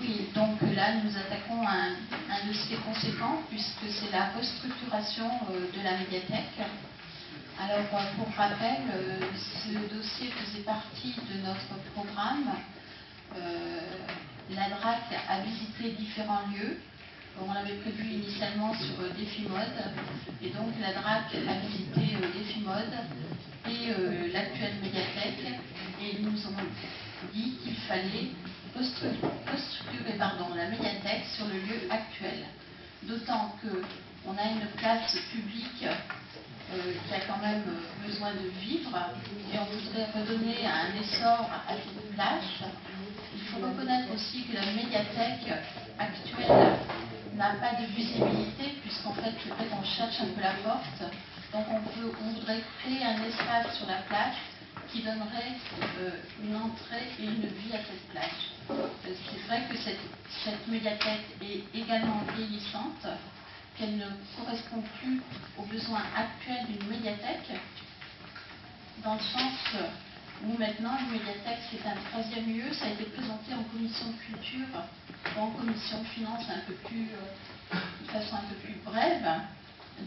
Oui, donc là nous attaquons un dossier conséquent puisque c'est la restructuration de la médiathèque. Alors pour rappel, ce dossier faisait partie de notre programme. La DRAC a visité différents lieux. On l'avait prévu initialement sur Défimode, et donc la DRAC a visité Défimode et l'actuelle médiathèque, et ils nous ont dit qu'il fallait restructurer la médiathèque sur le lieu actuel. D'autant qu'on a une place publique qui a quand même besoin de vivre, et on voudrait redonner un essor à cette place. Il faut reconnaître aussi que la médiathèque actuelle n'a pas de visibilité, puisqu'en fait, c'est vrai qu'on cherche un peu la porte. Donc on voudrait créer un espace sur la place qui donnerait une entrée et une vie à cette place. C'est vrai que cette médiathèque est également vieillissante, qu'elle ne correspond plus aux besoins actuels d'une médiathèque, dans le sens où maintenant une médiathèque c'est un troisième lieu. Ça a été présenté en commission de culture, en commission de finances de façon un peu plus brève.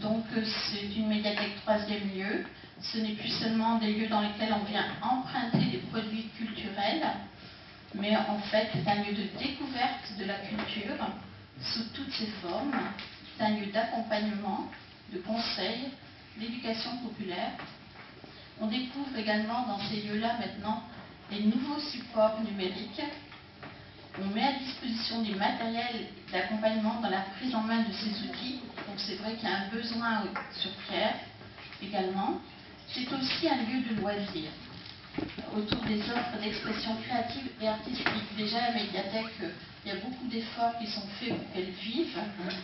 Donc c'est une médiathèque troisième lieu. Ce n'est plus seulement des lieux dans lesquels on vient emprunter des produits culturels, mais en fait c'est un lieu de découverte de la culture sous toutes ses formes. C'est un lieu d'accompagnement, de conseil, d'éducation populaire. On découvre également dans ces lieux-là maintenant les nouveaux supports numériques. On met à disposition du matériel d'accompagnement dans la prise en main de ces outils. Donc c'est vrai qu'il y a un besoin sur Pierre également. C'est aussi un lieu de loisirs autour des offres d'expression créative et artistique. Déjà la médiathèque, il y a beaucoup d'efforts qui sont faits pour qu'elle vive.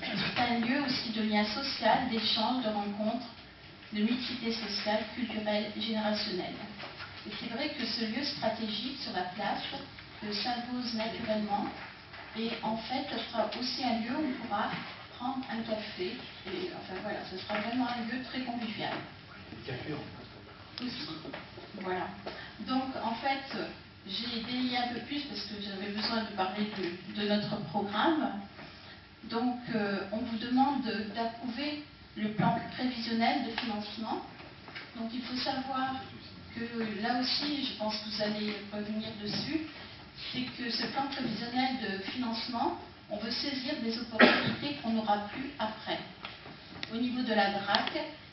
C'est un lieu aussi de lien social, d'échange, de rencontres, de mixité sociale, culturelle et générationnelle. Et c'est vrai que ce lieu stratégique sur la place s'impose naturellement, et en fait ce sera aussi un lieu où on pourra prendre un café, et enfin voilà, ce sera vraiment un lieu très convivial. Le café en fait. Aussi. Voilà. Donc en fait, j'ai délié un peu plus parce que j'avais besoin de parler de notre programme. Donc on vous demande d'approuver le plan prévisionnel de financement. Donc il faut savoir que là aussi, je pense que vous allez revenir dessus, c'est que ce plan prévisionnel de financement, on veut saisir des opportunités qu'on n'aura plus après. Au niveau de la DRAC,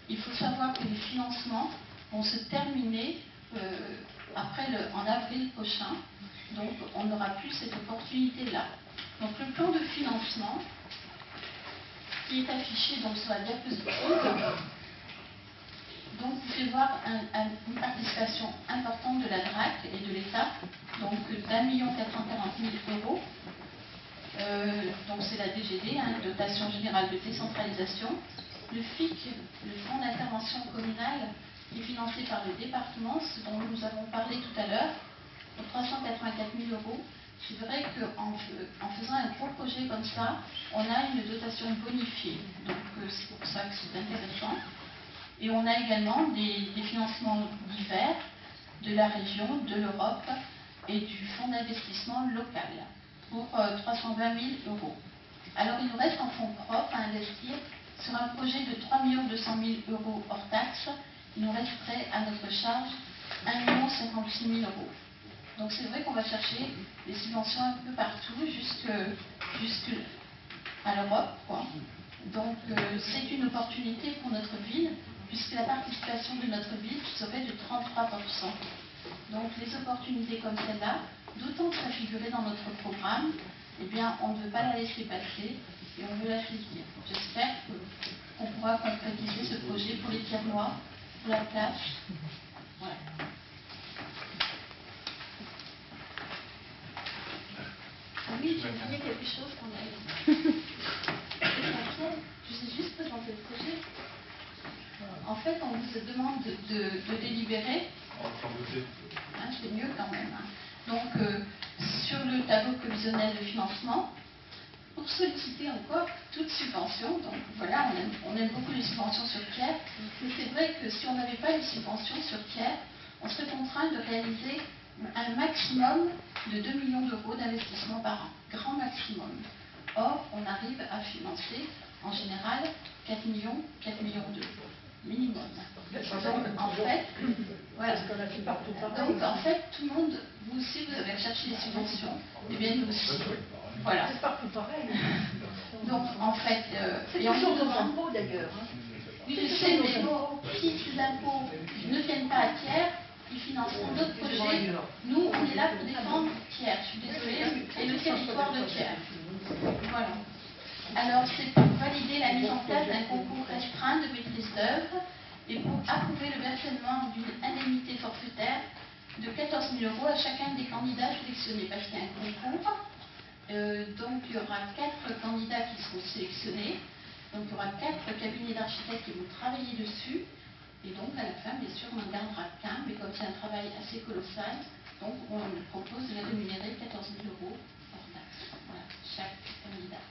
il faut savoir que les financements vont se terminer en avril prochain, donc on n'aura plus cette opportunité-là. Donc le plan de financement qui est affiché donc, sur la diapositive, donc vous pouvez voir une participation importante de la DRAC et de l'État, donc d'1,440 000 €. Donc c'est la DGD, dotation générale de décentralisation. Le FIC, le Fonds d'intervention communale, qui est financé par le département, ce dont nous avons parlé tout à l'heure, pour 384 000 €. C'est vrai qu'en faisant un gros projet comme ça, on a une dotation bonifiée. Donc c'est pour ça que c'est intéressant. Et on a également des financements divers de la région, de l'Europe et du fonds d'investissement local pour 320 000 €. Alors il nous reste en fonds propres à investir sur un projet de 3 200 000 € hors taxes. Il nous resterait à notre charge 1 056 000 €. Donc c'est vrai qu'on va chercher des subventions un peu partout, jusque à l'Europe, quoi. Donc c'est une opportunité pour notre ville, puisque la participation de notre ville serait de 33%. Donc les opportunités comme celle-là, d'autant que ça figurait dans notre programme, eh bien on ne veut pas la laisser passer et on veut la saisir. J'espère qu'on pourra concrétiser ce projet pour les Pierrois, pour la place. Voilà. Oui, tu disais quelque chose qu'on a eu. Je sais juste présenter le projet. En fait, on vous demande de délibérer. C'est mieux quand même. Donc, sur le tableau prévisionnel de financement, pour solliciter encore toute subvention. Donc voilà, on aime beaucoup les subventions sur Pierre. Mais c'est vrai que si on n'avait pas les subventions sur Pierre, on serait contraint contraint de réaliser un maximum de 2 millions d'euros d'investissement par an, grand maximum. Or, on arrive à financer en général 4 millions 2, minimum. Donc, en fait, voilà. Donc, en fait, tout le monde, vous aussi, vous avez recherché les subventions, et bien nous aussi. Voilà. C'est partout pareil. Donc, en fait, C'est et on toujours nous nos demande. impôts d'ailleurs. Oui, je sais, mais si ces impôts ne viennent pas à tiers, ils financeront d'autres projets. Nous, on est là pour défendre Thiers, je suis désolée, et le territoire de Thiers. Voilà. Alors, c'est pour valider la mise en place d'un concours restreint de maîtrise d'œuvre et pour approuver le versement d'une indemnité forfaitaire de 14 000 € à chacun des candidats sélectionnés. Parce qu'il y a un concours, donc il y aura 4 candidats qui seront sélectionnés. Donc il y aura 4 cabinets d'architectes qui vont travailler dessus. Et donc à la fin, bien sûr, on n'en gardera qu'un, mais comme c'est un travail assez colossal, donc on propose de les rémunérer 14 000 € hors taxe. Voilà, chaque candidat.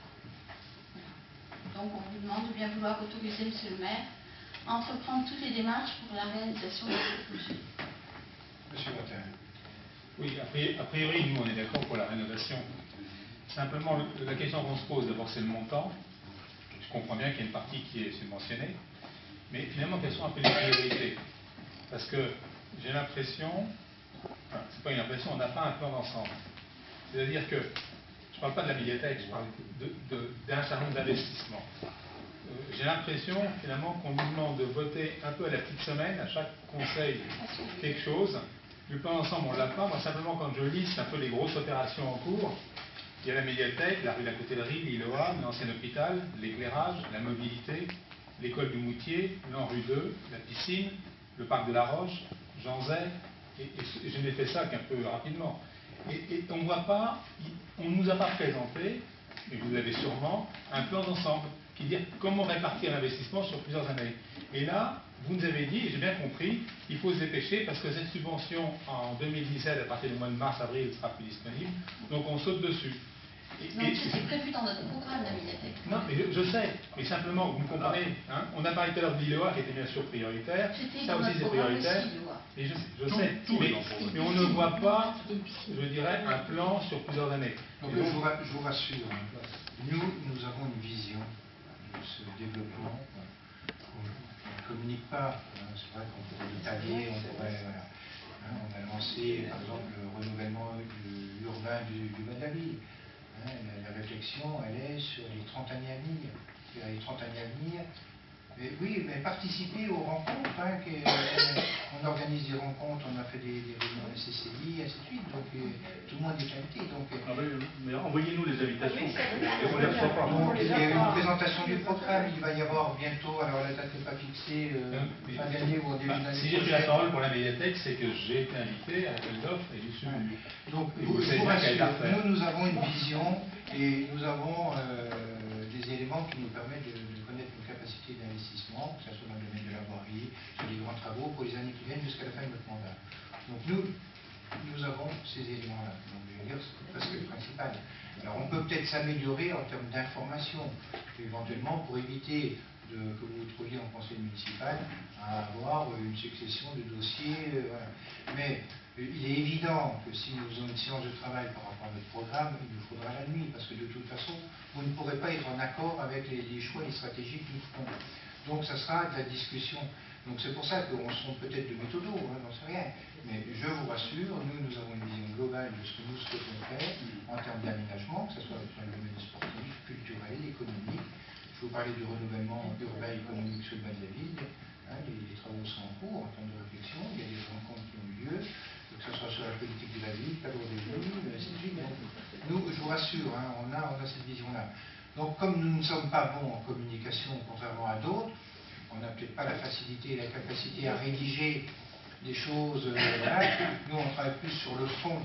Voilà. Donc on vous demande de bien vouloir autoriser, Monsieur le maire, à entreprendre toutes les démarches pour la réalisation de ce projet. Monsieur Martin. Oui, a priori, nous, on est d'accord pour la rénovation. Simplement, la question qu'on se pose, d'abord, c'est le montant. Je comprends bien qu'il y a une partie qui est subventionnée, mais finalement, quelles sont un peu les priorités? Parce que j'ai l'impression, enfin, c'est pas une impression, on n'a pas un plan d'ensemble. C'est-à-dire que, je ne parle pas de la médiathèque, je parle d'un certain nombre d'investissements. J'ai l'impression, finalement, qu'on nous demande de voter un peu à la petite semaine, à chaque conseil, quelque chose. Le plan d'ensemble, on ne l'a pas. Moi, simplement, quand je liste un peu les grosses opérations en cours, il y a la médiathèque, la rue d'à côté de Rille, l'ILOA, l'ancien hôpital, l'éclairage, la mobilité, l'école du Moutier, l'Henri 2, la piscine, le parc de la Roche, Jean Zay, et je n'ai fait ça qu'un peu rapidement. Et on ne voit pas, on ne nous a pas présenté, mais vous l'avez sûrement, un plan d'ensemble qui dit comment répartir l'investissement sur plusieurs années. Et là, vous nous avez dit, et j'ai bien compris, il faut se dépêcher parce que cette subvention en 2017, à partir du mois de mars-avril, ne sera plus disponible, donc on saute dessus. Donc c'était prévu dans notre programme, la médiathèque. Non, mais je sais, mais simplement, vous me comprenez, hein, on a parlé tout à l'heure de l'ILOA qui était bien sûr prioritaire, ça aussi c'est prioritaire, et je sais, mais on ne voit pas, je dirais, un plan sur plusieurs années. Donc, je vous rassure, nous avons une vision de ce développement. On ne communique pas, c'est vrai qu'on pourrait détailler, on pourrait, voilà. On a lancé par exemple le renouvellement urbain du bas de la ville. La réflexion, elle est sur les 30 années à venir. Les 30 années à venir. Mais oui, mais participer aux rencontres. On organise des rencontres, on a fait des réunions de CCI, ainsi de suite. Donc tout le monde est invité. Donc, mais envoyez-nous les invitations. on les reçoit pas. Donc, il y a une présentation du programme. Il va y avoir bientôt, alors la date n'est pas fixée, fin d'année ou au début d'année. Si j'ai pris la parole pour la médiathèque, c'est que j'ai été invité à l'appel d'offres et je suis venu. Donc, vous savez bien qu'elle est parfaite. nous avons une vision et nous avons des éléments qui nous permettent de connaître nos capacités d'investissement, que ce soit dans le domaine de la voirie, sur les grands travaux, pour les années qui viennent jusqu'à la fin de notre mandat. Donc nous avons ces éléments-là. Donc je veux dire, c'est presque le principal. Alors on peut peut-être s'améliorer en termes d'information, éventuellement pour éviter que vous vous trouviez en conseil municipal à avoir une succession de dossiers. Voilà. Mais il est évident que si nous faisons une séance de travail par rapport à notre programme, il nous faudra la nuit, parce que de toute façon, vous ne pourrez pas être en accord avec les choix et les stratégies que nous ferons. Donc ça sera de la discussion. Donc c'est pour ça qu'on se trompe peut-être de méthodo, j'en sais rien. Mais je vous rassure, nous avons une vision globale de ce que nous souhaitons faire en termes d'aménagement, que ce soit dans le domaine sportif, culturel, économique. Je vous parlais du renouvellement urbain économique sur le bas de la ville. Les travaux sont en cours en termes de réflexion, il y a des rencontres qui ont eu lieu, que ce soit sur la politique de la ville, cadre des villes, ainsi de suite. Donc, nous, je vous rassure, on a cette vision-là. Donc, comme nous ne sommes pas bons en communication, contrairement à d'autres, on n'a peut-être pas la facilité et la capacité à rédiger des choses. Voilà. Nous, on travaille plus sur le fond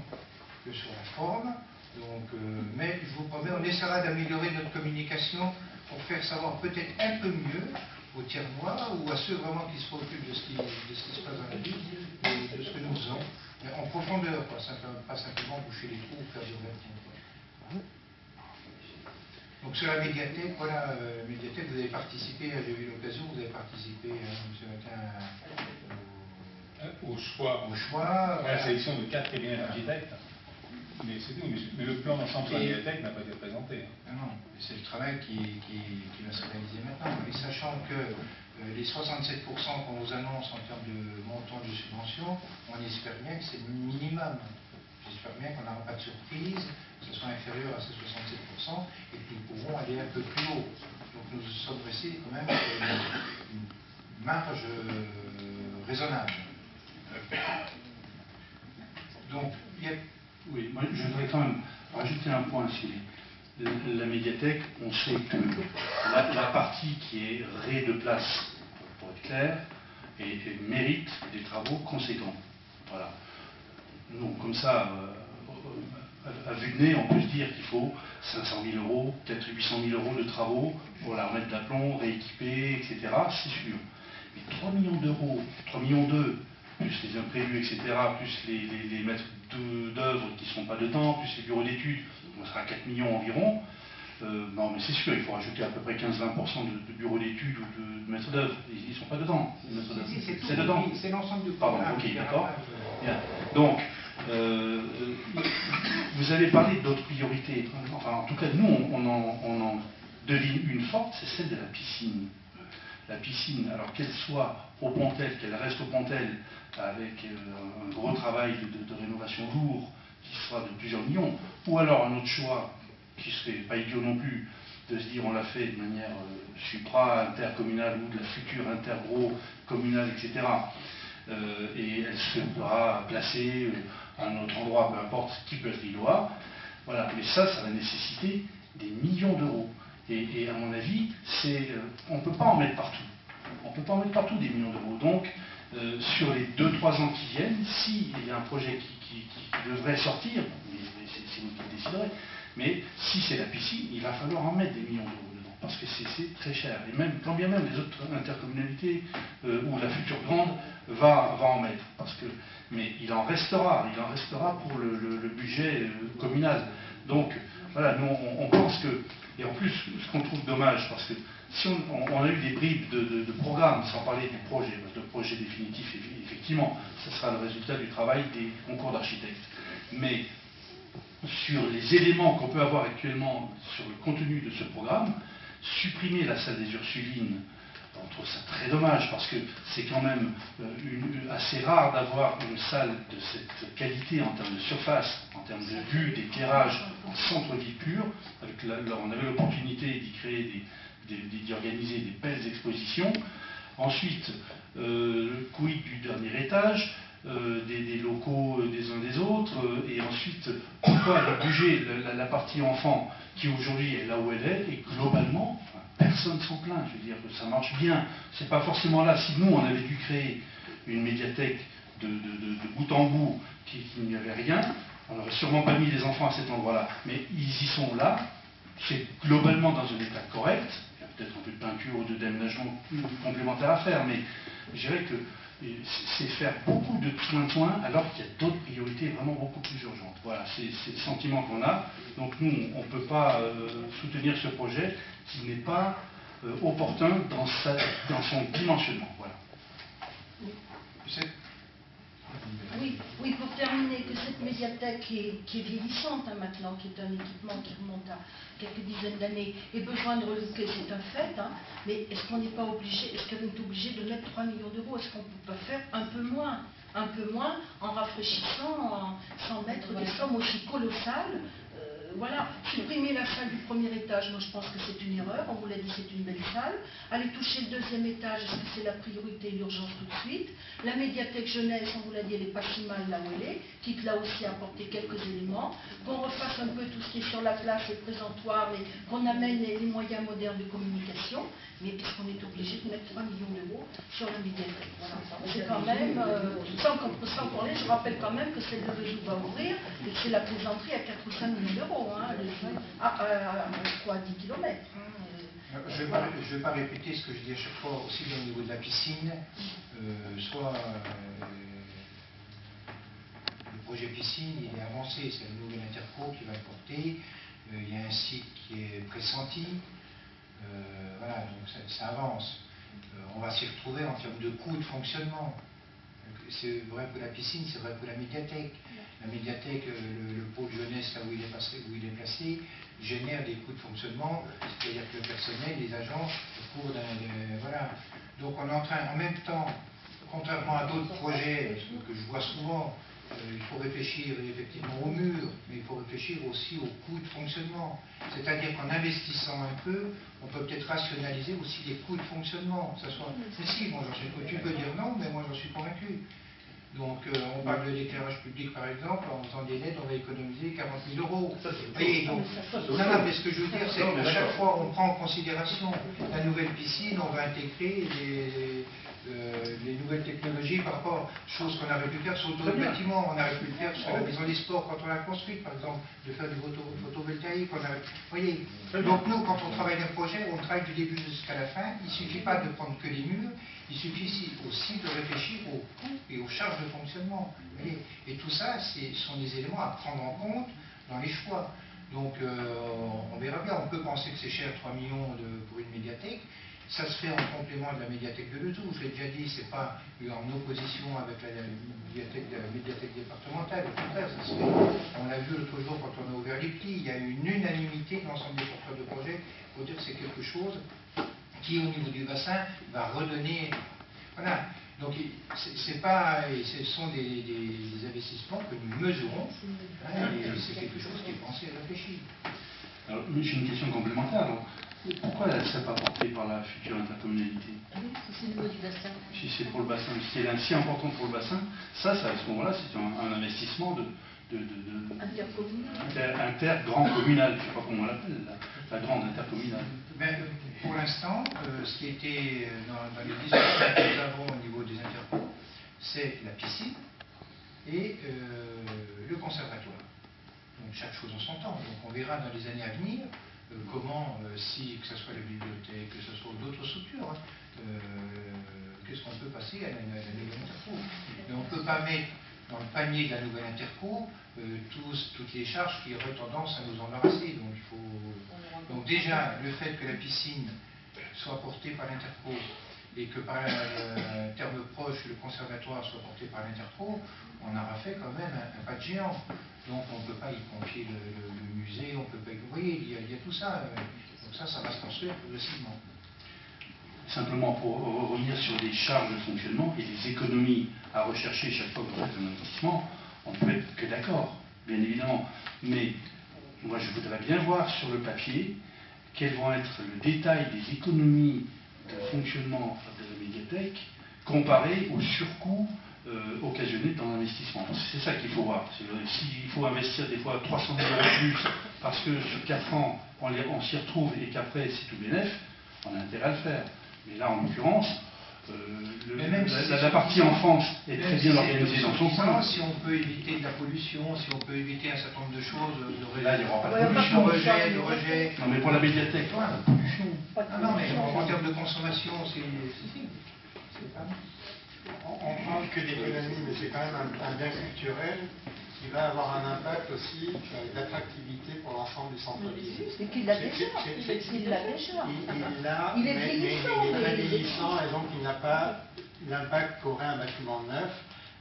que sur la forme. Donc, mais je vous promets, on essaiera d'améliorer notre communication pour faire savoir peut-être un peu mieux aux tiers-mois ou à ceux vraiment qui se préoccupent de ce qui se passe dans la vie, de ce que nous faisons, mais en profondeur, quoi, pas simplement boucher les trous ou faire du vertige. Donc sur la médiathèque, voilà, médiathèque, vous avez participé, j'ai eu l'occasion, vous avez participé, M. Matin, Au choix. Au choix. La Voilà. sélection de 4 cabinets d'architectes. Mais c'est tout. Mais le plan d'ensemble sur la médiathèque n'a pas été présenté. Non, c'est le travail qui va se réaliser maintenant. Et sachant que les 67% qu'on vous annonce en termes de montant de subvention, on espère bien que c'est le minimum. J'espère bien qu'on n'aura pas de surprise, que ce soit inférieur à ces 67% et que nous pourrons aller un peu plus haut. Donc nous sommes restés quand même sur une marge raisonnable. Donc, il y a... Oui, moi je voudrais quand même rajouter un point sur la médiathèque. On sait que la partie qui est raie de place, pour être clair, et mérite des travaux conséquents. Voilà. Nous, comme ça, à vue de nez, on peut se dire qu'il faut 500 000 euros, peut-être 800 000 euros de travaux pour la remettre d'aplomb, rééquiper, etc. C'est sûr. Mais 3 millions d'euros, 3 millions d'euros, plus les imprévus, etc., plus les maîtres d'œuvre qui ne sont pas dedans, plus les bureaux d'études, on sera à 4 millions environ. Non, mais c'est sûr, il faut rajouter à peu près 15-20% de bureaux d'études ou de maîtres d'œuvre. Ils ne sont pas dedans. C'est dedans. C'est l'ensemble du Pardon, programme. ok, d'accord. Bien. Donc, vous avez parlé d'autres priorités. Enfin, en tout cas, nous, on en devine une forte, c'est celle de la piscine. La piscine, alors qu'elle soit au Pontel, qu'elle reste au Pontel, avec un gros travail de rénovation lourd, qui sera de plusieurs millions, ou alors un autre choix, qui serait pas idiot non plus, de se dire on l'a fait de manière supra-intercommunale ou de la future intergro-communale, etc. Et elle sera placée à un autre endroit, peu importe, qui peut être Lillois. Voilà. Mais ça va nécessiter des millions d'euros. Et à mon avis, on ne peut pas en mettre partout. On ne peut pas en mettre partout des millions d'euros. Donc, sur les 2-3 ans qui viennent, s'il y a un projet qui devrait sortir, mais c'est vous qui le déciderez, mais si c'est la piscine, il va falloir en mettre des millions d'euros dedans, parce que c'est très cher. Et même, quand bien même les autres intercommunalités, ou la future grande, va en mettre. Mais il en restera pour le budget communal. Donc, voilà, nous on pense que, et en plus, ce qu'on trouve dommage, parce que si on a eu des bribes de programmes, sans parler du projet, parce que le projet définitif, effectivement, ce sera le résultat du travail des concours d'architectes. Mais sur les éléments qu'on peut avoir actuellement sur le contenu de ce programme, supprimer la salle des Ursulines, on trouve ça très dommage, parce que c'est quand même assez rare d'avoir une salle de cette qualité en termes de surface, en termes de vue, d'éclairage, en centre-ville pur. On avait l'opportunité d'y créer, d'y organiser des belles expositions. Ensuite, quid du dernier étage, des locaux des uns des autres, et ensuite, pourquoi le budget, la partie enfant, qui aujourd'hui est là où elle est, et globalement, personne ne s'en plaint, je veux dire que ça marche bien. C'est pas forcément là. Si nous, on avait dû créer une médiathèque de bout en bout, qu'il n'y avait rien, on n'aurait sûrement pas mis les enfants à cet endroit-là. Mais ils y sont là, c'est globalement dans un état correct, il y a peut-être un peu de peinture ou d'aménagement complémentaire à faire, mais je dirais que c'est faire beaucoup de soins alors qu'il y a d'autres priorités vraiment beaucoup plus urgentes. Voilà, c'est le sentiment qu'on a. Donc nous, on ne peut pas soutenir ce projet qui n'est pas opportun dans son dimensionnement. Voilà. Oui, pour terminer, que cette médiathèque qui est vieillissante maintenant, qui est un équipement qui remonte à quelques dizaines d'années, ait besoin de relooker, c'est un fait, hein, mais est-ce qu'on n'est pas obligé, est-ce qu'on est obligé de mettre 3 millions d'euros? Est-ce qu'on ne peut pas faire un peu moins en rafraîchissant, sans mettre des sommes aussi colossales? Voilà, supprimer la salle du premier étage, moi je pense que c'est une erreur, on vous l'a dit, c'est une belle salle. Aller toucher le deuxième étage, est-ce que c'est la priorité et l'urgence tout de suite? La médiathèque jeunesse, on vous l'a dit, elle n'est pas si mal là où elle est, quitte là aussi à apporter quelques éléments, qu'on refasse un peu tout ce qui est sur la place, les présentoirs, mais qu'on amène les moyens modernes de communication. Mais est-ce qu'on est obligé de mettre 3 millions d'euros sur la médiathèque? Voilà. C'est quand même, sans parler, je rappelle quand même que celle de Vesoul va ouvrir, et que c'est la plaisanterie à 4 ou 5 millions d'euros, hein, à 10 km. Je ne vais pas répéter ce que je dis à chaque fois, aussi bien au niveau de la piscine, soit le projet piscine, il est avancé, c'est le nouvel interco qui va le porter, il y a un site qui est pressenti, voilà, donc ça avance. On va s'y retrouver en termes de coûts de fonctionnement. c'est vrai pour la piscine, c'est vrai pour la médiathèque. La médiathèque, le pôle jeunesse, là où il est placé, génère des coûts de fonctionnement, c'est-à-dire que le personnel, les agents, au cours voilà. Donc on est en train, en même temps, contrairement à d'autres projets que je vois souvent, il faut réfléchir effectivement au mur, mais il faut réfléchir aussi aux coûts de fonctionnement. C'est-à-dire qu'en investissant un peu, on peut peut-être rationaliser aussi les coûts de fonctionnement. Que ça soit... Mais si, moi, tu peux dire non, mais moi j'en suis convaincu. Donc on parle de l'éclairage public par exemple, en faisant des LED, on va économiser 40 000 euros. Voyez, donc, non, mais ce que je veux dire, c'est qu'à chaque fois on prend en considération la nouvelle piscine, on va intégrer les nouvelles technologies par rapport aux choses qu'on aurait pu faire sur d'autres bâtiments. On aurait pu le faire sur la maison des sports quand on l'a construite, par exemple, de faire du photovoltaïque. Vous voyez, donc nous, quand on travaille un projet, on travaille du début jusqu'à la fin. Il ne suffit pas de prendre que les murs, il suffit aussi de réfléchir aux coûts et aux charges de fonctionnement. Vous voyez, et tout ça, ce sont des éléments à prendre en compte dans les choix. Donc on verra bien. On peut penser que c'est cher, 3 millions pour une médiathèque. Ça se fait en complément de la médiathèque de Ledoux. Je l'ai déjà dit, ce n'est pas en opposition avec la médiathèque départementale. Au contraire, ça se fait. On l'a vu l'autre jour quand on a ouvert les plis. Il y a eu une unanimité dans l'ensemble des porteurs de projet pour dire que c'est quelque chose qui, au niveau du bassin, va redonner. Voilà. Donc, c'est pas, ce sont des investissements que nous mesurons. Hein, et c'est quelque chose qui est pensé et réfléchi. Alors, j'ai une question complémentaire. Alors, pourquoi elle ne serait pas portée par la future intercommunalité? C'est le niveau du bassin. Si c'est pour le bassin, si elle est si importante pour le bassin, ça à ce moment-là, c'est un investissement intergrand communal. Je ne sais pas comment on l'appelle, la grande intercommunale. Ben, pour l'instant, ce qui était dans les discussions que nous avons au niveau des intercos, c'est la piscine et le conservatoire. Donc chaque chose en son temps. Donc on verra dans les années à venir comment, que ce soit la bibliothèque, que ce soit d'autres structures, qu'est-ce qu'on peut passer à la nouvelle interco. Mais on ne peut pas mettre dans le panier de la nouvelle interco toutes les charges qui auraient tendance à nous embarrasser. Donc déjà, le fait que la piscine soit portée par l'interco et que par un terme proche, le conservatoire soit porté par l'interco, on aura fait quand même un pas de géant. Donc on ne peut pas y confier le musée, on peut pas y... Vous voyez, il y a tout ça. Donc ça va se construire progressivement. Simplement pour revenir sur les charges de fonctionnement et les économies à rechercher chaque fois que vous faites un investissement, on ne peut être que d'accord, bien évidemment. Mais moi je voudrais bien voir sur le papier quels vont être le détail des économies de fonctionnement de la médiathèque comparé au surcoût occasionné dans l'investissement. C'est ça qu'il faut voir. S'il faut investir des fois 300 000 € plus parce que sur 4 ans on s'y retrouve et qu'après c'est tout bénef, on a intérêt à le faire. Mais là en l'occurrence, la partie en France est très bien organisée dans son coin. Si on peut éviter de la pollution, si on peut éviter un certain nombre de choses, là il n'y aura pas de pollution. Le rejet. Non mais pour la médiathèque, la pollution. Non mais en termes de consommation, c'est pas... On parle que d'économie, mais c'est quand même un bien culturel qui va avoir un impact aussi d'attractivité pour l'ensemble du centre-ville. C'est qu'il l'a déjà. Il est vieillissant. Il est très vieillissant et donc il n'a pas l'impact qu'aurait un bâtiment neuf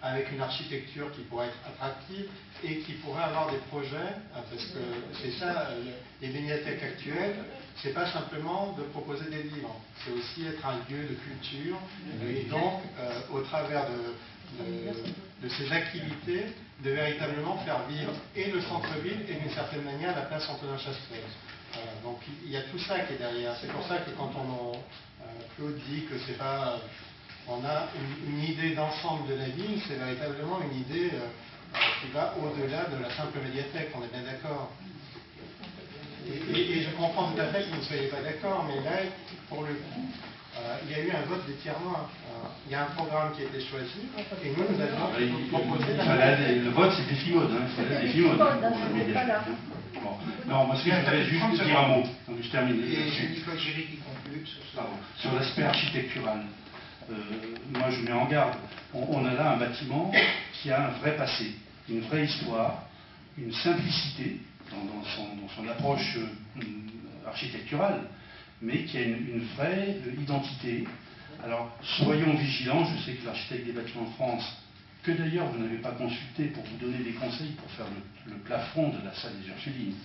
avec une architecture qui pourrait être attractive et qui pourrait avoir des projets, parce que c'est ça, les médiathèques actuelles, c'est pas simplement de proposer des livres, c'est aussi être un lieu de culture et donc au travers de ces activités, de véritablement faire vivre et le centre-ville et d'une certaine manière la place Antonin-Chastel. Donc il y a tout ça qui est derrière. C'est pour ça que quand Claude dit que c'est pas... on a une idée d'ensemble de la ville, c'est véritablement une idée qui va au-delà de la simple médiathèque, on est bien d'accord. Et je comprends tout à fait que vous ne soyez pas d'accord, mais là, pour le coup, il y a eu un vote des tiers-mois. Il y a un programme qui a été choisi, et nous avions proposé... Le vote, c'est Défimode. Non, moi, ce que je voudrais juste dire un mot. Donc, je termine. Sur l'aspect architectural. Moi je mets en garde, on a là un bâtiment qui a un vrai passé, une vraie histoire, une simplicité dans son approche architecturale, mais qui a une vraie identité. Alors soyons vigilants, je sais que l'architecte des bâtiments de France que d'ailleurs vous n'avez pas consulté pour vous donner des conseils pour faire le plafond de la salle des Ursulines.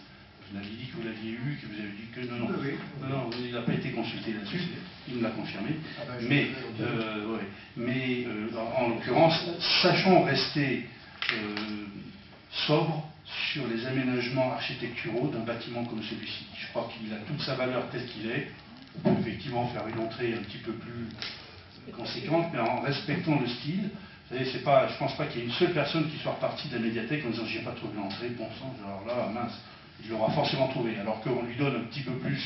Vous m'avez dit que vous l'aviez eu, que vous avez dit que non, non. Oui, oui. Non, il n'a pas été consulté là-dessus, il me l'a confirmé. Ah ben, je Mais, vais en l'occurrence, sachant rester sobre sur les aménagements architecturaux d'un bâtiment comme celui-ci. Je crois qu'il a toute sa valeur telle qu'il est. On peut effectivement faire une entrée un petit peu plus conséquente, mais en respectant le style. Vous savez, c'est pas, je ne pense pas qu'il y ait une seule personne qui soit repartie de la médiathèque en disant j'ai pas trouvé l'entrée, bon sang, alors là, mince, il l'aura forcément trouvé. Alors qu'on lui donne un petit peu plus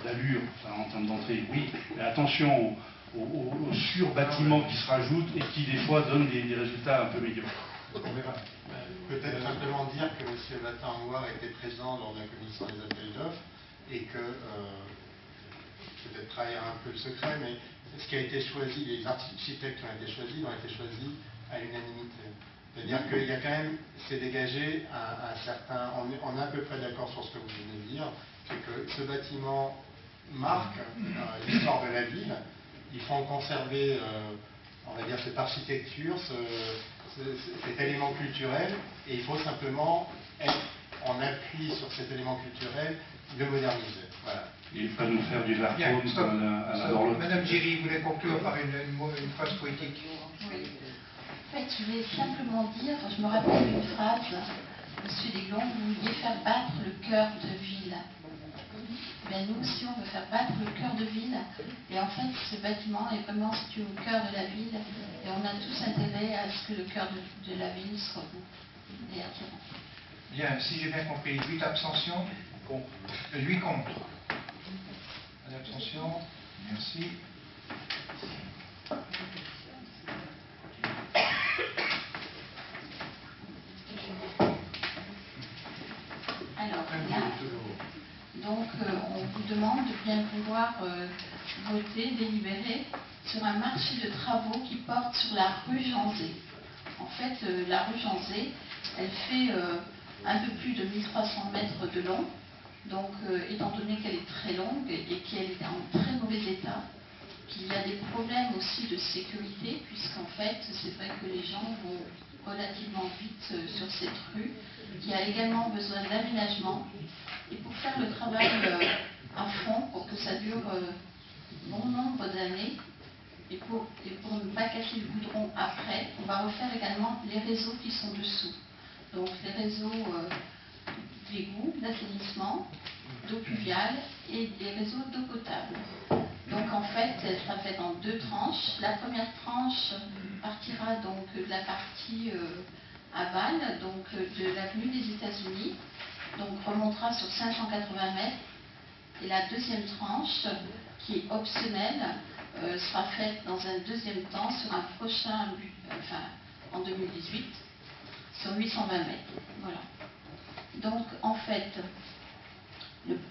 d'allure, enfin, en termes d'entrée, oui, mais attention aux sur-bâtiments qui se rajoutent et qui des fois donnent des résultats un peu médiocres. Peut-être simplement dire que M. Batin-Angoire était présent lors de la commission des appels d'offres et que, peut-être trahir un peu le secret, mais ce qui a été choisi, les architectes qui ont été choisis à l'unanimité. C'est-à-dire qu'il y a quand même, c'est dégagé un certain, on est à peu près d'accord sur ce que vous venez de dire, c'est que ce bâtiment marque l'histoire de la ville. Il faut en conserver, on va dire, cette architecture, cet élément culturel, et il faut simplement être en appui sur cet élément culturel, le moderniser. Voilà. Il va nous faire du Bien, Vercrone stop. comme à la Dorlote. Madame Giry, vous voulez conclure par une phrase poétique? Oui. En fait, je vais simplement dire, je me rappelle une phrase, Monsieur Desglon, vous vouliez faire battre le cœur de ville. Ben, nous aussi, on veut faire battre le cœur de ville. Et en fait, ce bâtiment est vraiment situé au cœur de la ville. Et on a tous intérêt à ce que le cœur de la ville soit beau et attirant. Bien, si j'ai bien compris, 8 abstentions, 8 contre. Pas d'abstention, merci. Alors là, donc on vous demande de bien pouvoir voter, délibérer sur un marché de travaux qui porte sur la rue Janzé. En fait, la rue Janzé, elle fait un peu plus de 1300 mètres de long. Donc, étant donné qu'elle est très longue et qu'elle est en très mauvais état, qu'il y a des problèmes aussi de sécurité, puisqu'en fait, c'est vrai que les gens vont relativement vite sur cette rue, qui a également besoin d'aménagement. Et pour faire le travail à fond, pour que ça dure bon nombre d'années, et pour ne pas casser le goudron après, on va refaire également les réseaux qui sont dessous. Donc les réseaux d'égout, d'assainissement, d'eau pluviale et des réseaux d'eau potable. Donc en fait, elle sera faite en 2 tranches. La première tranche partira donc de la partie aval, donc de l'avenue des États-Unis, donc remontera sur 580 mètres. Et la deuxième tranche, qui est optionnelle, sera faite dans un deuxième temps sur un prochain, en 2018, sur 820 mètres. Voilà. Donc en fait,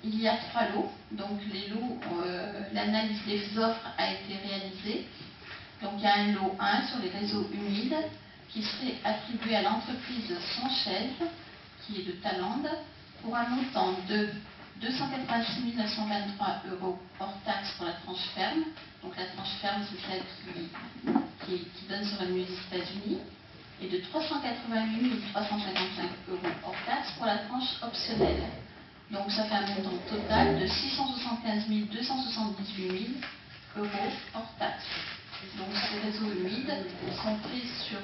il y a 3 lots. Donc les lots, l'analyse des offres a été réalisée. Donc il y a un lot 1 sur les réseaux humides qui serait attribué à l'entreprise Sonchaise, qui est de Thaland, pour un montant de 286 923 € hors taxe pour la tranche ferme. Donc la tranche ferme, c'est celle qui donne sur l'avenue des États-Unis. Et de 388 355 € hors taxe pour la tranche optionnelle. Donc ça fait un montant total de 675 278 € hors taxe. Donc ces réseaux humides sont pris sur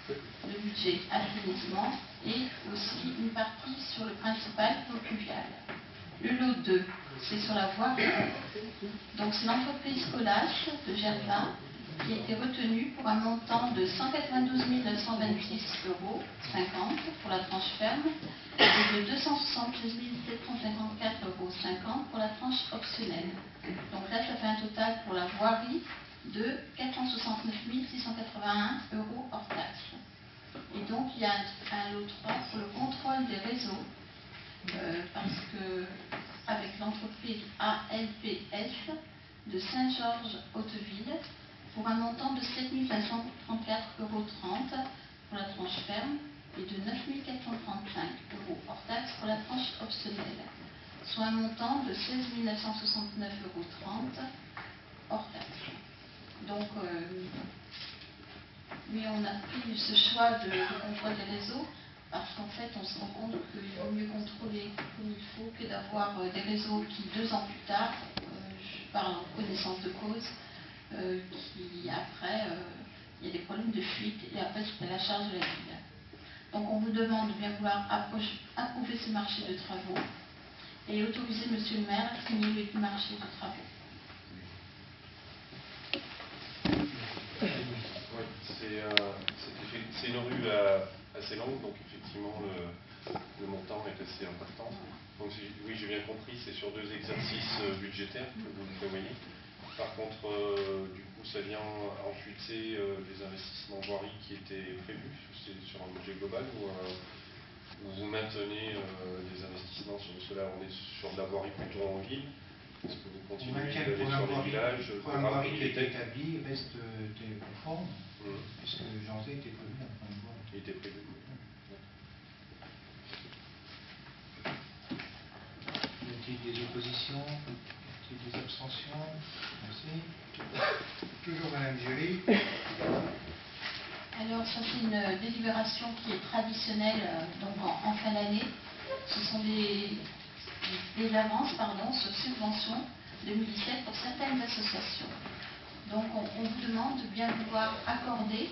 le budget assainissement et aussi une partie sur le principal eau pluviale. Le lot 2, c'est sur la voirie. Donc c'est l'entreprise Colas de Gervin qui a été retenue pour un montant de 192 926,50 € pour la tranche ferme et de 273 754,50 € pour la tranche optionnelle. Donc là, ça fait un total pour la voirie de 469 681 € hors taxe. Et donc, il y a un lot 3 pour le contrôle des réseaux, parce que avec l'entreprise ALPS de Saint-Georges-Hauteville, pour un montant de 7 534,30 € pour la tranche ferme et de 9 435 € hors taxe pour la tranche optionnelle, soit un montant de 16 969,30 € hors taxe. Donc, Mais on a pris ce choix de contrôle des réseaux parce qu'en fait, on se rend compte qu'il vaut mieux contrôler comme il faut que d'avoir des réseaux qui, 2 ans plus tard, je parle en connaissance de cause, qui après, il y a des problèmes de fuite et après c'est à la charge de la ville. Donc on vous demande de bien vouloir approuver ce marché de travaux et autoriser Monsieur le maire à signer le marché de travaux. Oui, c'est une rue assez longue, donc effectivement le montant est assez important. Donc oui, j'ai bien compris, c'est sur 2 exercices budgétaires que vous le prévoyez. Par contre, du coup, ça vient amputer les investissements voirie qui étaient prévus sur un budget global ou vous maintenez des investissements sur cela. On est sur de la voirie plutôt en ville. Est-ce que vous continuez d'aller sur les villages? Le programme voirie qui est établi reste conforme, puisque janvier était prévu un programme voirie. Il était prévu. Y a-t-il des oppositions? Y a-t-il des abstentions? Merci. Toujours Madame Jury. Alors ça c'est une délibération qui est traditionnelle donc en fin d'année. Ce sont des avances sur subventions 2017 pour certaines associations. Donc on vous demande de bien vouloir accorder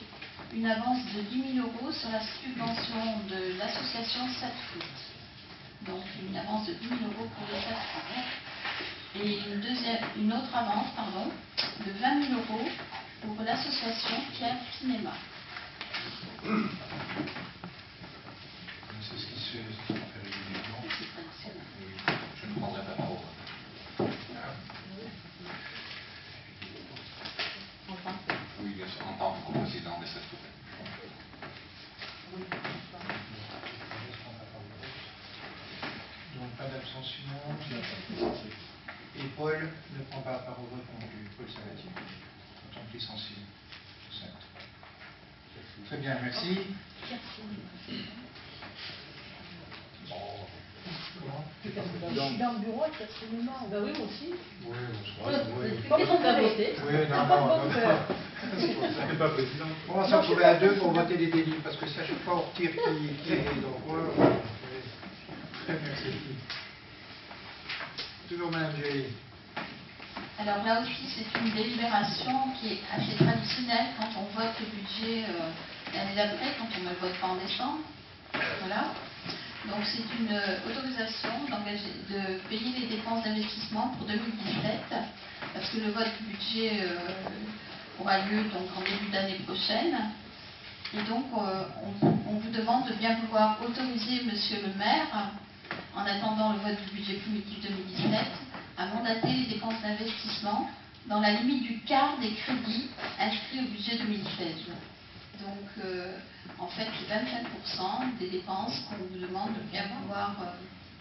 une avance de 10 000 € sur la subvention de l'association SATFoot. Donc une avance de 10 000 € pour le SATFoot. Et une autre avance de 20 000 € pour l'association Pierre Cinéma. C'est ce qui se fait régulièrement. C'est traditionnel. Je ne prendrai pas part au vote. Oui, bien sûr, en tant que co-président des SATFoot. Donc pas d'abstention. Et Paul ne prend pas part au vote non plus. Paul Sabatier, en tant que licencié. Très bien, merci. Je suis dans le bureau avec absolument. Bah oui, moi aussi. Oui, Comment on va voter? oui, non. pas président. On va se retrouver à 2 pour voter les délits, parce que c'est à chaque fois on retire qui est. Donc, très bien, c'est tout. Toujours Madame Jury. Alors là aussi, c'est une délibération qui est assez traditionnelle quand on vote le budget l'année d'après, quand on ne le vote pas en décembre. Voilà. Donc c'est une autorisation de payer les dépenses d'investissement pour 2017, parce que le vote du budget aura lieu donc en début d'année prochaine. Et donc on vous demande de bien vouloir autoriser Monsieur le maire, en attendant le vote du budget primitif 2017, à mandater les dépenses d'investissement dans la limite du quart des crédits inscrits au budget 2016. Donc, en fait, c'est 25% des dépenses qu'on vous demande de bien pouvoir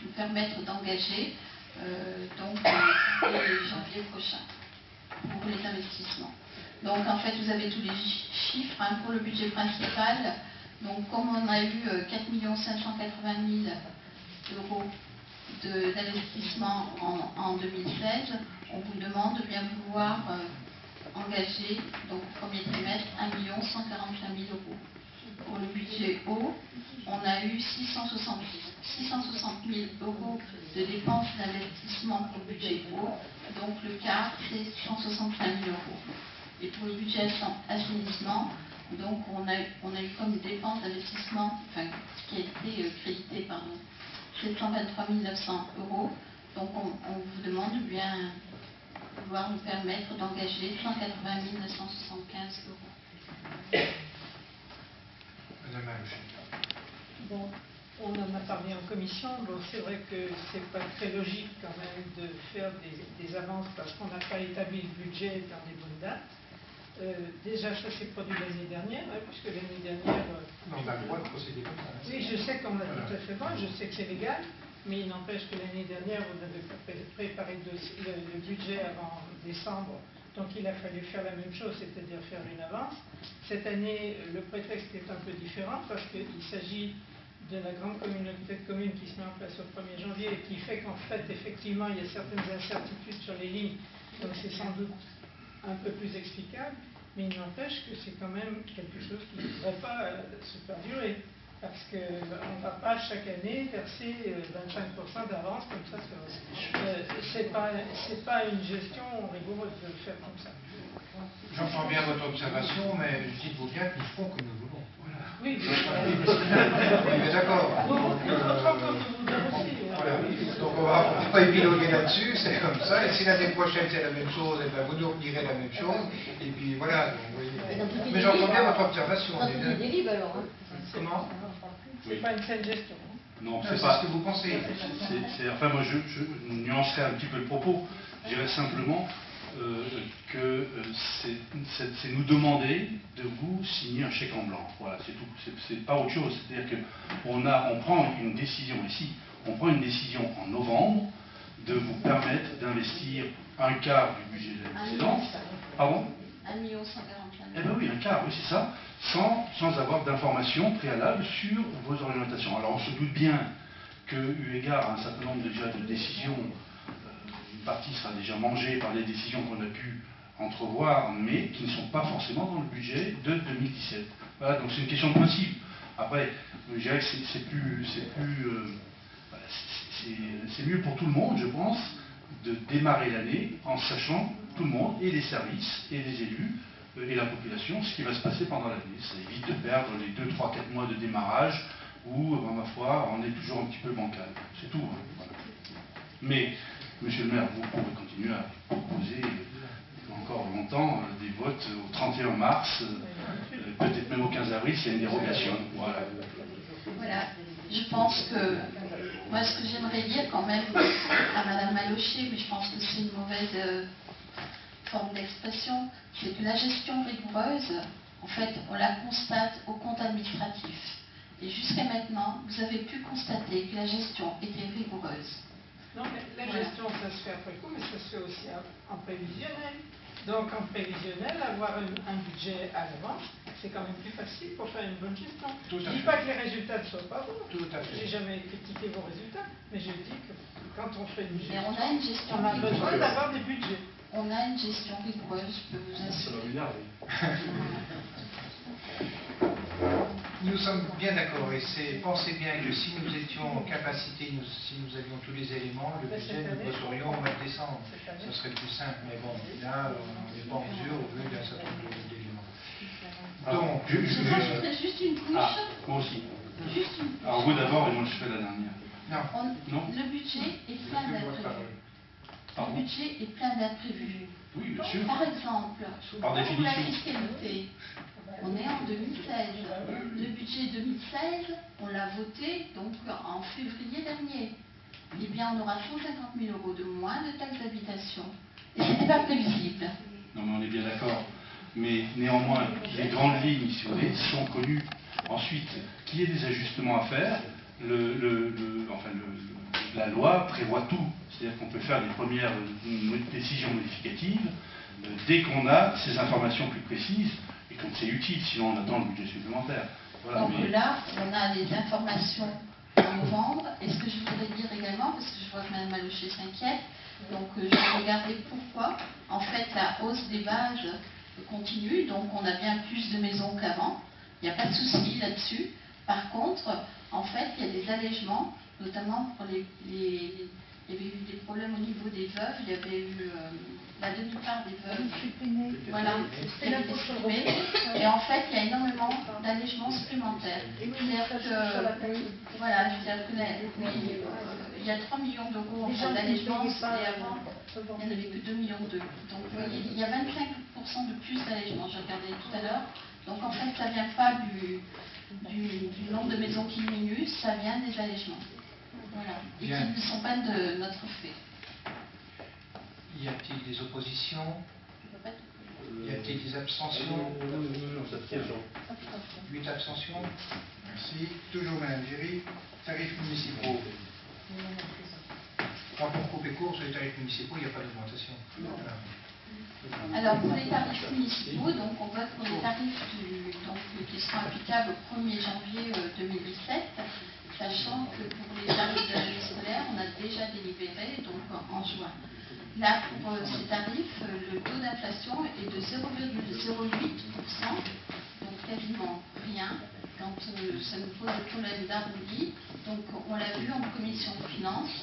nous permettre d'engager donc dès janvier prochain pour les investissements. Donc, en fait, vous avez tous les chiffres pour le budget principal. Donc, comme on a eu 4 580 000 € d'investissement en 2016, on vous demande de bien vouloir engager, donc au premier trimestre, 1 145 000 €. Pour le budget eau, on a eu 660 000 € de dépenses d'investissement pour le budget eau, donc le quart, c'est 165 000 €. Et pour le budget assainissement, donc on a eu comme dépenses d'investissement, qui a été crédité, 723 900 €. Donc on vous demande de bien vouloir nous permettre d'engager 180 975 €. Madame Alouche. Bon, on en a parlé en commission. Bon, c'est vrai que c'est pas très logique quand même de faire des avances parce qu'on n'a pas établi le budget dans les bonnes dates. Déjà, ça s'est produit l'année dernière, puisque l'année dernière... On a le droit de procéder comme ça. Oui, je sais qu'on a tout à fait droit, je sais que c'est légal, mais il n'empêche que l'année dernière, vous n'avez pas préparé le budget avant décembre, donc il a fallu faire la même chose, c'est-à-dire faire une avance. Cette année, le prétexte est un peu différent parce qu'il s'agit de la grande communauté de communes qui se met en place au 1er janvier et qui fait qu'en fait, effectivement, il y a certaines incertitudes sur les lignes, donc c'est sans doute un peu plus explicable. mais il n'empêche que c'est quand même quelque chose qui ne devrait pas se perdurer. Parce qu'on ne va pas chaque année verser 25% d'avance comme ça. C'est pas une gestion rigoureuse de le faire comme ça. J'entends bien votre observation, mais dites-vous bien que nous ferons que nous voulons. Voilà. Oui, mais d'accord. Voilà. Donc on va pas épiloguer là-dessus, c'est comme ça. Et si l'année prochaine c'est la même chose, et ben vous nous redirez la même chose. Et puis voilà. Donc, vous voyez. Mais j'entends bien votre observation. Dans toutes les dérives alors. Comment? C'est pas une saine gestion. Non, c'est pas ce que vous pensez. Enfin, moi, je nuancerai un petit peu le propos. Je dirais simplement que c'est nous demander de vous signer un chèque en blanc. Voilà, c'est tout. C'est pas autre chose. C'est-à-dire qu'on prend une décision ici. On prend une décision en novembre de vous permettre d'investir un quart du budget de l'année précédente. Pardon? 1 140 000. Eh bien oui, un quart, oui, c'est ça, sans avoir d'informations préalables sur vos orientations. Alors on se doute bien que, eu égard à un certain nombre déjà de décisions, une partie sera déjà mangée par les décisions qu'on a pu entrevoir, mais qui ne sont pas forcément dans le budget de 2017. Voilà, donc c'est une question de principe. Après, je dirais que c'est mieux pour tout le monde, je pense, de démarrer l'année en sachant, tout le monde, et les services, et les élus, et la population, ce qui va se passer pendant l'année. Ça évite de perdre les 2, 3, 4 mois de démarrage où, ma foi, on est toujours un petit peu bancal. C'est tout. Hein, voilà. Mais, monsieur le maire, vous pouvez continuer à proposer encore longtemps des votes au 31 mars, peut-être même au 15 avril, s'il y a une dérogation. Voilà. Voilà. Je pense que, moi, ce que j'aimerais dire quand même à Madame Malocher, mais je pense que c'est une mauvaise forme d'expression, c'est que la gestion rigoureuse, en fait, on la constate au compte administratif. Et jusqu'à maintenant, vous avez pu constater que la gestion était rigoureuse. Non, mais la gestion, ça se fait après coup, mais ça se fait aussi en prévisionnel. Donc, en prévisionnel, avoir un budget à l'avance, c'est quand même plus facile pour faire une bonne gestion. Je ne dis pas que les résultats ne soient pas bons. Tout à fait. J'ai jamais critiqué vos résultats, mais je dis que quand on fait une gestion, on a une gestion on a besoin d'avoir des budgets. On a une gestion rigoureuse, je peux vous assurer. Nous sommes bien d'accord et pensez bien que si nous étions en capacité, si nous avions tous les éléments, le budget nous poserions au mois de décembre. Ce serait plus simple, mais bon, là, on n'est pas en mesure au vu d'un certain nombre d'éléments. Donc, je rajouterais juste une couche. Moi aussi. Juste une couche. Alors vous d'abord et moi je fais la dernière. Non. Le budget est plein d'imprévus. Le budget est plein d'imprévus. Oui, bien sûr. Par exemple, Par pour la définition. fiscalité, on est en 2016. Le budget 2016, on l'a voté donc en février dernier. Eh bien, on aura 150 000 € de moins de taxes d'habitation. Et ce n'est pas prévisible. Non, mais on est bien d'accord. Mais néanmoins, les grandes lignes, si vous voulez, sont connues. Ensuite, qu'il y ait des ajustements à faire, la loi prévoit tout. C'est-à-dire qu'on peut faire des premières décisions modificatives dès qu'on a ces informations plus précises et quand c'est utile, sinon on attend le budget supplémentaire. Voilà, donc là, on a des informations en novembre. Et ce que je voudrais dire également, parce que je vois que Mme Malocher s'inquiète, donc je vais regarder pourquoi. En fait, la hausse des bases continue, donc on a bien plus de maisons qu'avant. Il n'y a pas de souci là-dessus. Par contre, en fait, il y a des allègements, notamment pour il y avait eu des problèmes au niveau des veuves, il y avait eu la demi-part des veuves. Voilà, qui a été supprimée. Et en fait, il y a énormément d'allègements supplémentaires. C'est-à-dire que, voilà, c'est-à-dire que il y a 3 millions d'euros en fait d'allègements, et avant, il n'y en avait que 2,2 millions. Donc, vous voyez, il y a 25% de plus d'allègements, j'ai regardé tout à l'heure. Donc, en fait, ça ne vient pas du nombre de maisons qui diminue, ça vient des allègements. Voilà. Et qui ne sont pas de notre fait. Y a-t-il des oppositions? Y a-t-il des abstentions? 8 abstentions. Merci. Toujours Mme Géry. Tarifs municipaux. Alors pour couper court, sur les tarifs municipaux, il n'y a pas d'augmentation. Alors pour les tarifs municipaux, donc on vote pour les tarifs qui seront applicables au 1er janvier 2017, sachant que pour les tarifs de l'année scolaire, on a déjà délibéré donc en juin. Là, pour ces tarifs, le taux d'inflation est de 0,08%, donc quasiment rien, quand ça nous pose le problème d'arrondi. Donc on l'a vu en commission finance,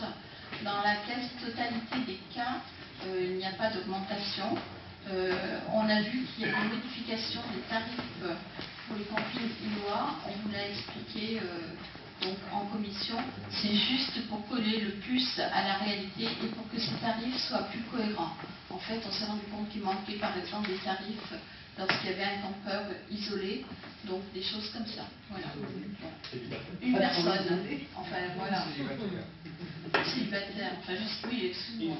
dans la quasi-totalité des cas, il n'y a pas d'augmentation. On a vu qu'il y a une modification des tarifs pour les campings illois, on vous l'a expliqué donc en commission, c'est juste pour coller le plus à la réalité et pour que ces tarifs soient plus cohérents. En fait, on s'est rendu compte qu'il manquait par exemple des tarifs lorsqu'il y avait un campeur isolé, donc des choses comme ça. Voilà. Une personne, enfin voilà. Célibataire, enfin juste oui, excuse-moi.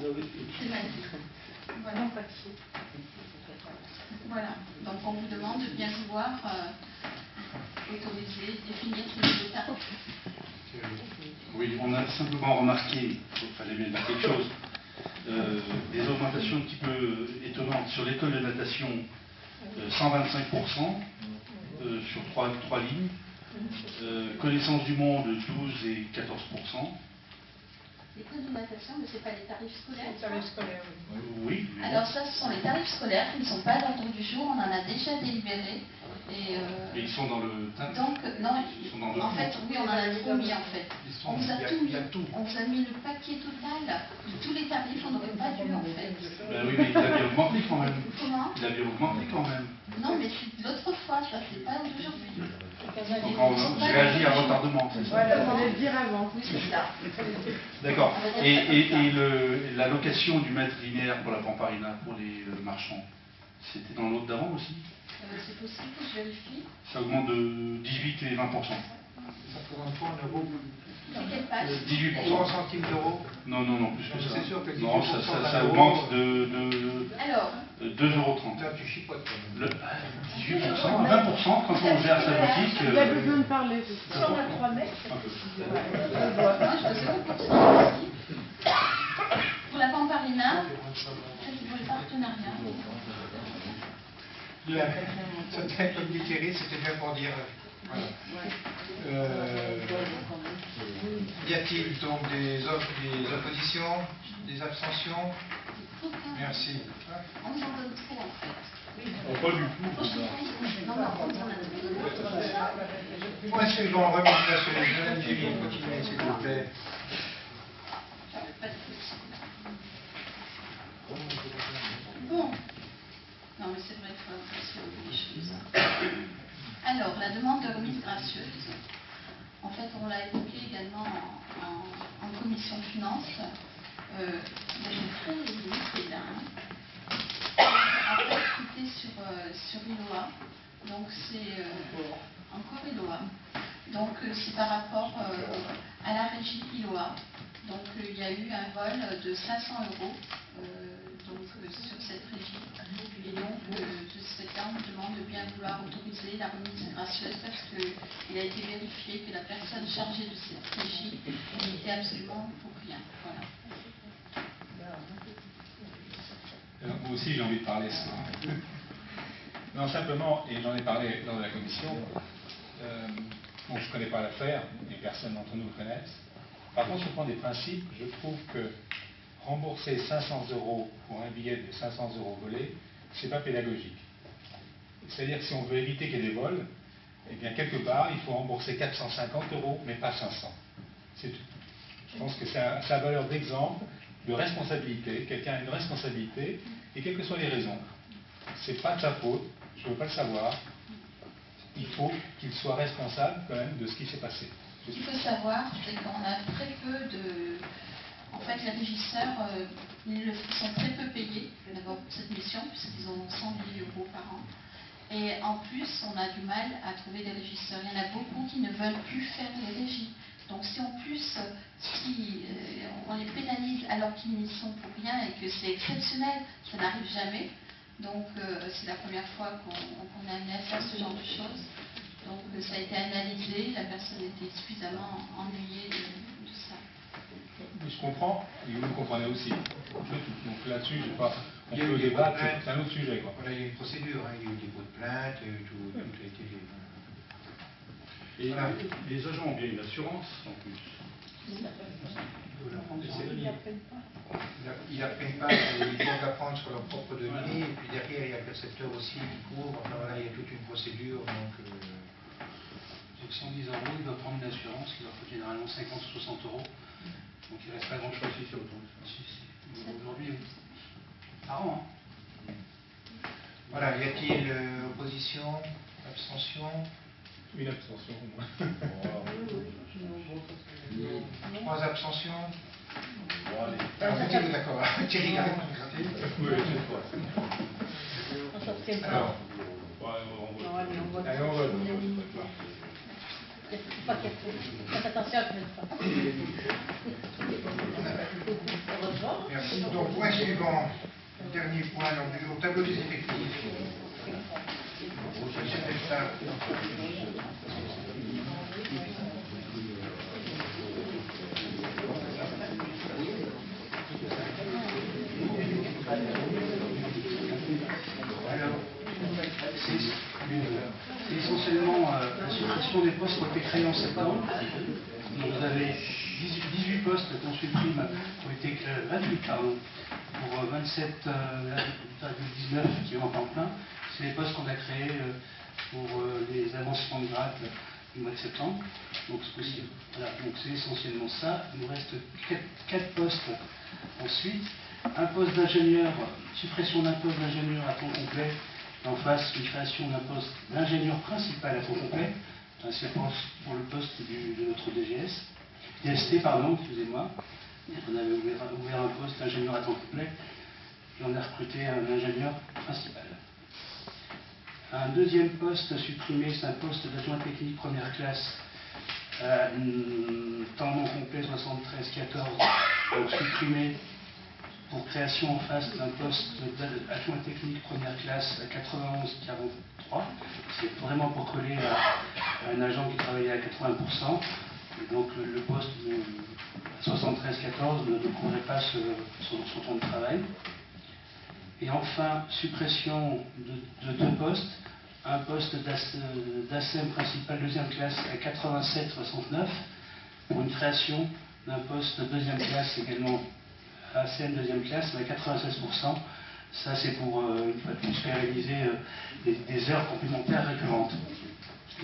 C'est mal dit. Voilà. Voilà. Donc on vous demande de bien vouloir autoriser, définir ces nouveaux tarifs. Oui, on a simplement remarqué, il fallait bien dire quelque chose, des augmentations un petit peu étonnantes sur l'école de natation, 125% sur 3 lignes, connaissance du monde 12 et 14%. L'école de natation, mais ce n'est pas les tarifs scolaires. Les tarifs scolaires, oui. Oui. Alors ça, ce sont les tarifs scolaires qui ne sont pas à l'ordre du jour, on en a déjà délibéré. Et ils sont dans le... Donc, non, sont dans le en fait, oui, on en a trop mis en fait. On vous a tout mis, on vous a mis le paquet total de tous les tarifs, on n'aurait pas dû en fait. Ben oui, mais il a bien augmenté quand même. Comment? Il a bien augmenté quand même. Non, mais c'est l'autre fois, ça, c'est pas d'aujourd'hui. Donc j'ai réagi à retardement, c'est ça? Voilà, il fallait le dire avant. Oui, c'est ça. D'accord. Et la location du mètre linéaire pour la Pamparina, pour les marchands, c'était dans l'autre d'avant aussi? C'est possible que je vérifie. Ça augmente de 18 et 20%. Ça représente quoi en euros? C'est quelle page? 18%. 3 centimes d'euros? Non, plus que ça. C'est sûr que 18% Non, ça augmente de Alors, 2,30 €. Là, tu chipotes quand même. 18%, 20% quand on gère sa boutique. Il a besoin de parler. Si on a 3 mètres, Un peu. moi, je faisais beaucoup de choses ici. Pour la Pamparina, c'est pour les partenariats. C'était comme dit Thierry, c'était bien pour dire. Voilà. Y a-t-il donc des oppositions, des abstentions? Merci. On nous en donne trop en fait. Pas du tout. Non, on en a Point suivant, remise là sur les jeunes. Julie, continuez s'il vous plaît. Bon. Non, mais c'est vrai qu'il faut aussi des choses. Alors, la demande de remise gracieuse. En fait, on l'a évoqué également en commission finance. Il y a une très limite là. En fait, c'était sur ILOA. Donc, c'est encore ILOA. Donc, c'est par rapport à la régie ILOA. Donc, il y a eu un vol de 500 € sur cette régie. Et donc, de ce fait-là, on me demande de bien vouloir autoriser la remise gracieuse parce qu'il a été vérifié que la personne chargée de cette régie n'était absolument pour rien. Voilà. Moi aussi, j'ai envie de parler ce soir. Non, simplement, et j'en ai parlé lors de la commission, bon, je ne connais pas l'affaire, et personne d'entre nous le connaisse. Par contre, sur le plan des principes, je trouve que rembourser 500 € pour un billet de 500 € volé, c'est pas pédagogique. C'est-à-dire que si on veut éviter qu'il y ait des vols, eh bien, quelque part, il faut rembourser 450 €, mais pas 500. C'est tout. Je pense que ça a valeur d'exemple de responsabilité. Quelqu'un a une responsabilité, et quelles que soient les raisons, c'est pas de sa faute, je ne veux pas le savoir. Il faut qu'il soit responsable quand même de ce qui s'est passé. Ce qu'il faut savoir, c'est qu'on a très peu de... En fait, les régisseurs, ils sont très peu payés d'abord pour cette mission, puisqu'ils ont 100 000 € par an. Et en plus, on a du mal à trouver des régisseurs. Il y en a beaucoup qui ne veulent plus faire les régies. Donc si en plus, on les pénalise alors qu'ils n'y sont pour rien et que c'est exceptionnel, ça n'arrive jamais. Donc c'est la première fois qu'on est amené à faire ce genre de choses. Donc ça a été analysé, la personne était suffisamment ennuyée de tout ça. Je comprends, et vous le comprenez aussi. Donc là-dessus, on peut débattre, c'est un autre sujet. Quoi. Voilà, il y a une procédure, il y a eu des dépôts de plainte, tout a été... Et voilà. Les agents ont bien une assurance en plus. Ils n'apprennent pas, ils doivent apprendre sur leurs propres données, et puis derrière il y a le percepteur aussi qui couvre, enfin voilà, il y a toute une procédure. Donc 110 €, ils doivent prendre une assurance qui leur coûte généralement 50 ou 60 €. Donc il ne reste pas grand chose. Aujourd'hui, par an. Voilà, y a-t-il opposition, abstention? Une abstention au moins. 3 abstentions? Bon, allez. Alors, vous êtes d'accord? Thierry Garret, Oui, c'est quoi. On s'abstient pas. alors, Non, allez, on vote. Allez, on vote. Pas qu'il y a trop. Faites attention à ce même pas. merci. Donc, point suivant, dernier point, donc, au tableau des effectifs. C'est essentiellement la suppression des postes qui ont été créés en septembre. Donc vous avez 18 postes qu'on supprime, qui ont été créés, 28 pardon, pour 27,19 qui vont en temps plein. C'est les postes qu'on a créés pour les avancements de grade du mois de septembre. Donc c'est possible. Voilà, donc c'est essentiellement ça. Il nous reste 4 postes ensuite. Un poste d'ingénieur, suppression d'un poste d'ingénieur à temps complet. En face, une création d'un poste d'ingénieur principal à temps complet. C'est pour le poste de notre DST, pardon, excusez-moi. On avait ouvert un poste d'ingénieur à temps complet et on a recruté un ingénieur principal. Un deuxième poste supprimé, c'est un poste d'adjoint technique première classe, temps non complet 73-14, donc supprimé pour création en face d'un poste d'adjoint technique première classe à 91-43. C'est vraiment pour coller à un agent qui travaillait à 80%. Et donc le poste à 73-14 ne couvrait pas son temps de travail. Et enfin, suppression de 2 postes. Un poste d'ASEM principal deuxième classe à 87-69 pour une création d'un poste deuxième classe également ASEM deuxième classe à 96%. Ça c'est pour une fois de plus pérenniser des heures complémentaires récurrentes.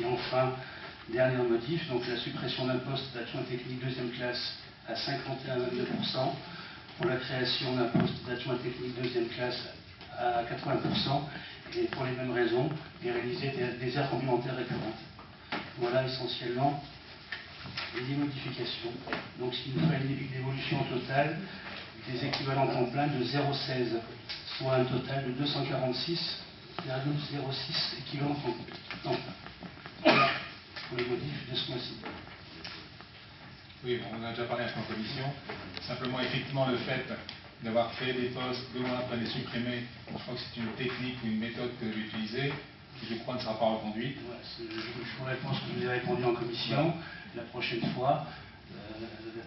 Et enfin, dernier motif, donc la suppression d'un poste d'adjoint technique deuxième classe à 51,2% pour la création d'un poste d'adjoint technique deuxième classe à 80%, et pour les mêmes raisons, pérenniser des heures complémentaires récurrentes. Voilà essentiellement les modifications. Donc ce qui nous fait une évolution totale des équivalents temps plein de 0,16, soit un total de 246,06 équivalents temps plein. Voilà pour les modifs de ce mois-ci. Oui, bon, on a déjà parlé un peu en commission. Simplement, effectivement, le fait d'avoir créé des postes, 2 mois après les supprimer, je crois que c'est une technique ou une méthode que j'ai utilisée, qui je crois ne sera pas reconduite. Ouais, je vous réponds ce que je vous ai répondu en commission. La prochaine fois,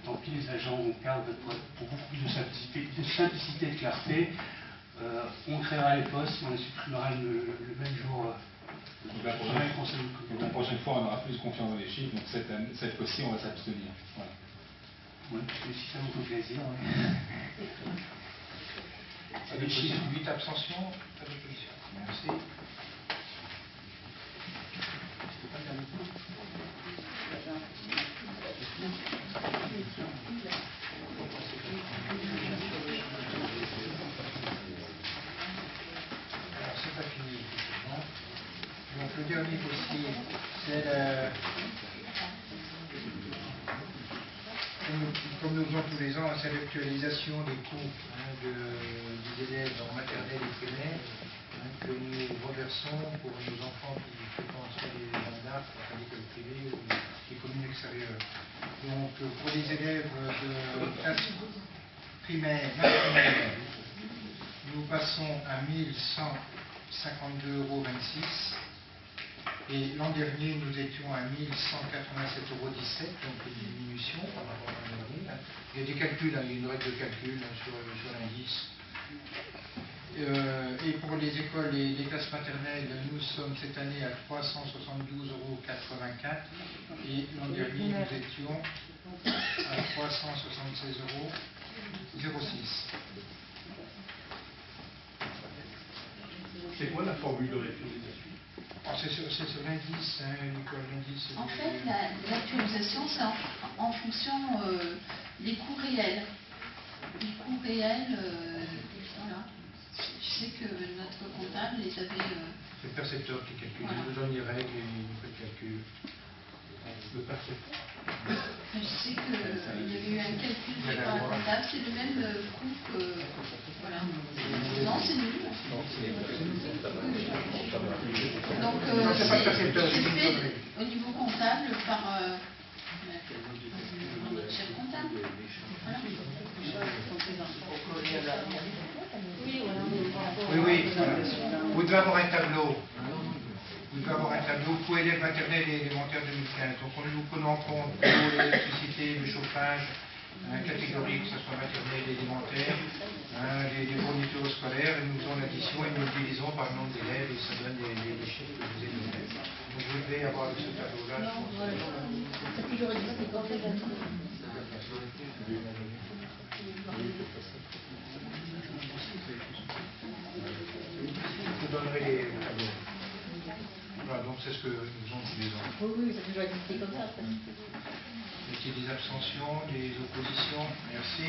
tant pis, les agents vont perdre pour beaucoup plus de simplicité et de clarté. On créera les postes et on les supprimera le même jour. Donc la prochaine fois, on aura plus confiance dans les chiffres, donc cette fois-ci, on va s'abstenir. Voilà. Oui, si ça vous fait plaisir. Ouais. Les chiffres, 8 abstentions, pas d'opposition. Merci. Alors, c'est pas fini, effectivement. Donc, le dernier dossier, c'est comme nous faisons tous les ans, c'est l'actualisation des coûts des élèves en maternelle et primaire que nous reversons pour nos enfants qui fréquentent soit les mandats, soit l'école privée ou les communes extérieures. Donc pour les élèves de classe primaire, maternelle, nous passons à 1152,26 €. Et l'an dernier, nous étions à 1187,17 €, donc une diminution par rapport à l'an dernier. Il y a des calculs, il y a une règle de calcul sur l'indice. Et pour les écoles et les classes maternelles, nous sommes cette année à 372,84 € et l'an dernier, nous étions à 376,06 €. C'est quoi la formule de réactualisation? C'est sur l'indice, Nicole, l'indice. En fait, l'actualisation, c'est en fonction des coûts réels. Les coûts réels, voilà. Je sais que notre comptable les avait... C'est le percepteur qui calcule. Voilà. Il nous donne les règles et il nous fait le calcul. Le percepteur. Je sais qu'il y avait eu un calcul fait par la comptable, c'est le même coût que... Voilà. Non, c'est nul. Donc, c'est pas le percepteur, c'est c'est fait le- au niveau comptable par notre chef comptable. Voilà. Oui, voilà. Vous devez avoir un tableau. Vous devez avoir un tableau coût élèves maternels et élémentaires 2015. Donc nous prenons en compte l'eau, l'électricité, le chauffage, catégorie, que ce soit maternelle et élémentaire, les fournitures scolaires, et nous faisons l'addition et nous le divisons par le nombre d'élèves et ça donne les chiffres que je vous ai donnés. Donc vous devez avoir ce tableau-là. Je vous donnerai les tableaux. Voilà, donc c'est ce que nous faisons tous les ans. Oui, ça toujours existé comme ça. Métier des abstentions, des oppositions, merci.